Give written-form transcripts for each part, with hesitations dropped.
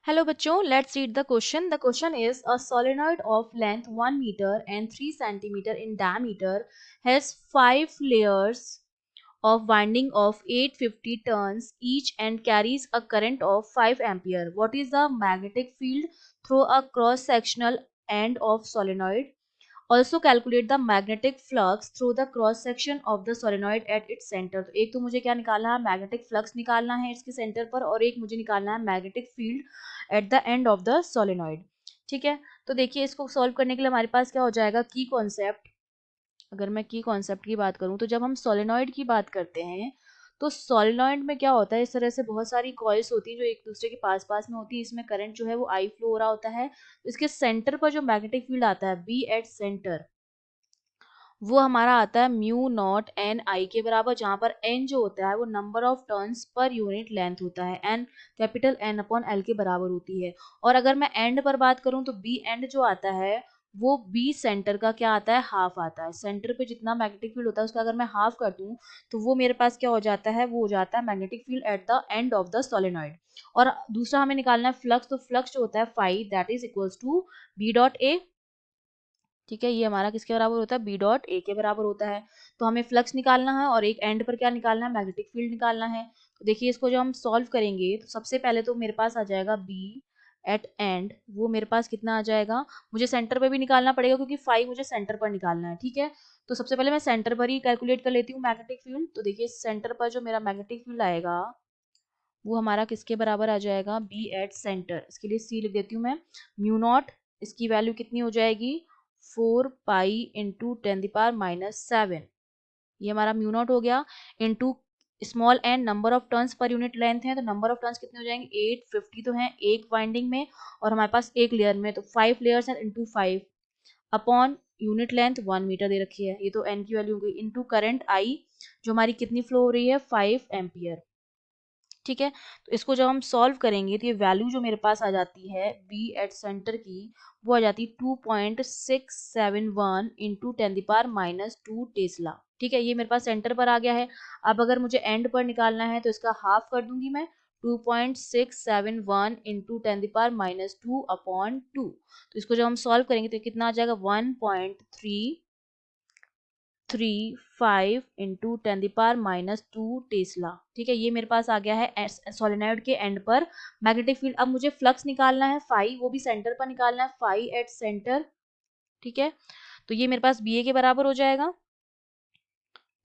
Hello बच्चों, let's read the question. The question is a solenoid of length 1 meter and 3 centimeter in diameter has 5 layers of winding of 850 turns each and carries a current of 5 ampere. What is the magnetic field through a cross sectional end of solenoid? Also calculate the magnetic flux through the cross section of the solenoid at its center. तो एक तो मुझे क्या निकालना है, magnetic flux निकालना है इसके सेंटर पर, और एक मुझे निकालना है magnetic field at the end of the solenoid. ठीक है, तो देखिए इसको सॉल्व करने के लिए हमारे पास क्या हो जाएगा, की कॉन्सेप्ट। अगर मैं की कॉन्सेप्ट की बात करूं तो जब हम सोलेनॉइड की बात करते हैं तो सोलेनॉइड में क्या होता है, इस तरह से बहुत सारी कॉइल्स होती हैं जो एक दूसरे के पास पास में होती है। इसमें करंट जो है वो आई फ्लो हो रहा होता है। इसके सेंटर पर जो मैग्नेटिक फील्ड आता है बी एट सेंटर, वो हमारा आता है म्यू नॉट एन आई के बराबर, जहां पर एन जो होता है वो number of turns per unit length होता है, n capital N upon l के बराबर होती है। और अगर मैं एंड पर बात करूं तो बी एंड जो आता है वो बी सेंटर का क्या आता है, हाफ आता है। सेंटर पे जितना मैग्नेटिक फील्ड होता है उसका अगर मैं हाफ कर दूं तो वो मेरे पास क्या हो जाता है, वो हो जाता है magnetic field at the end of the solenoid. और दूसरा हमें निकालना है फ्लक्स, तो फ्लक्स जो होता है phi that is equals to B dot A. ठीक है, ये हमारा किसके बराबर होता है, बी डॉट ए के बराबर होता है। तो हमें फ्लक्स निकालना है और एक एंड पर क्या निकालना है, मैग्नेटिक फील्ड निकालना है। तो देखिए इसको जो हम सॉल्व करेंगे तो सबसे पहले तो मेरे पास आ जाएगा बी एट एंड, वो मेरे पास कितना आ जाएगा, मुझे सेंटर पर भी निकालना पड़ेगा क्योंकि फाइव मुझे सेंटर पर निकालना है। ठीक है, तो सबसे पहले मैं सेंटर पर ही कैलकुलेट कर लेती हूँ मैग्नेटिक फील्ड। तो देखिए सेंटर पर जो मेरा मैग्नेटिक फील्ड आएगा वो हमारा किसके बराबर आ जाएगा, बी एट सेंटर। इसके लिए सी लिख देती हूँ मैं, म्यू नॉट, इसकी वैल्यू कितनी हो जाएगी, 4 पाई इंटू 10⁻⁻7। ये हमारा म्यू नॉट हो गया, into small n number of turns per unit length है, तो नंबर ऑफ टर्न्स कितने हो जाएंगे, 850 तो हैं एक वाइंडिंग में और हमारे पास एक लेयर में, तो 5 लेयर्स हैं, into 5 upon unit length 1 metre दे रखी है, ये तो एन की वैल्यू हो गई, इंटू करंट आई जो हमारी कितनी फ्लो हो रही है, 5 एम्पियर। ठीक है, तो इसको जब हम सॉल्व करेंगे तो ये वैल्यू जो मेरे पास आ जाती है बी एट सेंटर की, वो आ जाती है 2.671 इंटू 10⁻⁻2 टेस्ला। ठीक है, ये मेरे पास सेंटर पर आ गया है। अब अगर मुझे एंड पर निकालना है तो इसका हाफ कर दूंगी मैं, 2.671 इंटू 10⁻⁻2 अपॉन 2। तो इसको जब हम सॉल्व करेंगे तो कितना आ जाएगा, 1.335 इंटू 10⁻⁻2 टेस्ला। ठीक है, ये मेरे पास आ गया है सोलेनॉइड के एंड पर मैग्नेटिक फील्ड। अब मुझे फ्लक्स निकालना है फाई, वो भी सेंटर पर निकालना है, फाई एट सेंटर। ठीक है, तो ये मेरे पास बी ए के बराबर हो जाएगा।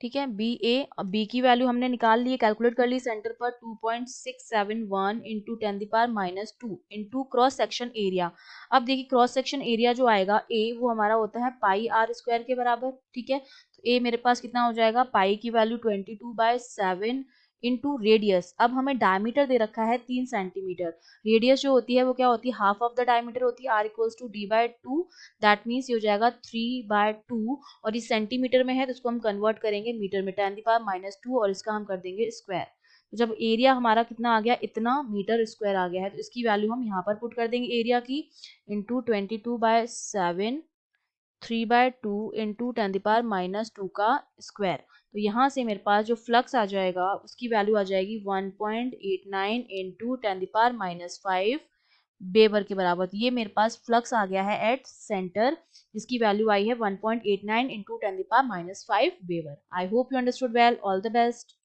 ठीक है, बी ए, बी की वैल्यू हमने निकाल ली, कैलकुलेट कर ली सेंटर पर, 2.671 into 10⁻⁻2 into cross section area. अब देखिए क्रॉस सेक्शन एरिया जो आएगा ए, वो हमारा होता है पाई आर स्क्वायर के बराबर। ठीक है, तो ए मेरे पास कितना हो जाएगा, पाई की वैल्यू 22/7 इंटू रेडियस। अब हमें डायमीटर दे रखा है 3 सेंटीमीटर, रेडियस जो होती है वो क्या होती है, हाफ ऑफ द डायमीटर होती है, आर इक्वल्स टू डी/2, दैट मीन्स ये हो जाएगा 3/2। और ये सेंटीमीटर में है तो इसको हम कन्वर्ट करेंगे मीटर में, 10⁻⁻2, और इसका हम कर देंगे स्क्वायर। तो जब एरिया हमारा कितना आ गया, इतना मीटर स्क्वायर आ गया है, तो इसकी वैल्यू हम यहाँ पर पुट कर देंगे एरिया की, इंटू 22/7, 3/2 इंटू 10⁻⁻2 का स्क्वायर। तो यहाँ से मेरे पास जो फ्लक्स आ जाएगा उसकी वैल्यू आ जाएगी 1.89 इंटू 10⁻⁵ बेबर के बराबर। तो ये मेरे पास फ्लक्स आ गया है एट सेंटर, जिसकी वैल्यू आई है 1.89 into 10⁻⁵ Weber. I hope you understood well, all the best.